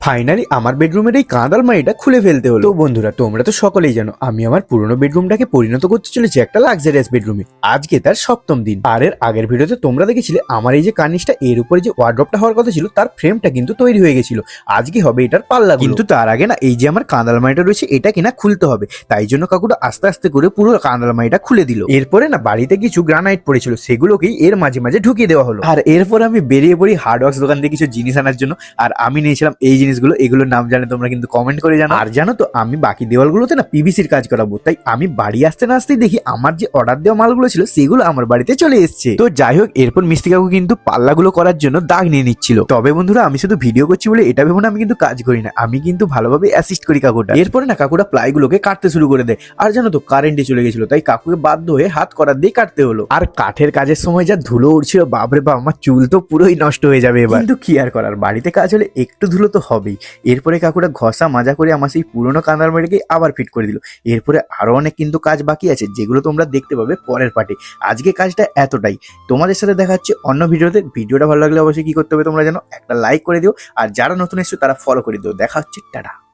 Finally আমার বেডরুমের এই কাঁদ আলমারিটা খুলে ফেলতে হলো। তো বন্ধুরা, তোমরা তো সকলেই জানো আমি আমার পুরোনো বেডরুমটাকে পরিণত করতে চলেছি একটা লাক্সারিয়াস বেডরুমে। আজকে তার সপ্তম দিন। আর এর আগের ভিডিওতে তোমরা দেখেছিলে আমার এই যে কার্নিশটা, এর উপরে যে ওয়ার্ড্রপটা হওয়ার কথা ছিল তার ফ্রেমটা কিন্তু তৈরি হয়ে গেছিল। আজকে হবে এটার পাল্লা। কিন্তু তার আগে না, এই যে আমার কাঁদ আলমারিটা রয়েছে এটা কিনা খুলতে হবে। তাই জন্য কাকুটা আস্তে আস্তে করে পুরো কাঁদ আলমারিটা খুলে দিল। এরপরে না বাড়িতে কিছু গ্রানাইট পড়েছিল, সেগুলোকেই এর মাঝে মাঝে ঢুকিয়ে দেওয়া হলো। আর এরপর আমি বেরিয়ে পড়ি হার্ডওয়ার্কস দোকান থেকে কিছু জিনিস আনার জন্য। আর আমি নিয়েছিলাম এই জিনিসগুলো, এগুলোর নাম জানে তোমরা কিন্তু কমেন্ট করে জানো। আর জানো তো আমি বাকি দেওয়ালগুলোতে না পিভিসির কাজ করাবো। তাই আমি বাড়ি আসতে না আসতেই দেখি আমার যে অর্ডার দেওয়া মালগুলো ছিল সেগুলো আমার বাড়িতে চলে এসেছে। তো যাই হোক, এরপর মিস্ত্রি কাকু কিন্তু পাল্লাগুলো করার জন্য দাগ নিয়ে নিচ্ছিল। তবে বন্ধুরা, আমি শুধু ভিডিও করছি বলে এটা ভেবো না আমি কিন্তু কাজ করি না, আমি কিন্তু ভালোভাবে অ্যাসিস্ট করি কাকুটা। এরপরে না কাকুটা প্লাইগুলোকে কাটতে শুরু করে দেয়। আর জানো তো কারেন্টে চলে গেছিল, তাই কাকুকে বাধ্য হয়ে হাত করার দিয়ে কাটতে হলো। আর কাঠের কাজের সময় যা ধুলো উঠছিল, বাপরে বাপ, আমার চুল তো পুরোই নষ্ট হয়ে যাবে এবার। কিন্তু কি আর করার, বাড়িতে কাজ হলে একটু ধুলো তো হবেই। এরপরে কাকুটা ঘষা মাজা করে আমার সেই পুরোনো কাঁদ আলমারিটাকে আবার ফিট করে দিল। এরপরে আরো অনেক কিন্তু কাজ বাকি আছে, যেগুলো তোমরা দেখতে পাবে পরের পার্টে। আজকে কাজটা এতটাই। তোমাদের সাথে দেখা হচ্ছে অন্য ভিডিওতে। ভিডিওটা ভালো লাগলে অবশ্যই কি করতে হবে তোমরা জানো, একটা লাইক করে দিও। আর যারা নতুন এসছো তারা ফলো করে দিও। দেখা হচ্ছে, টাটা।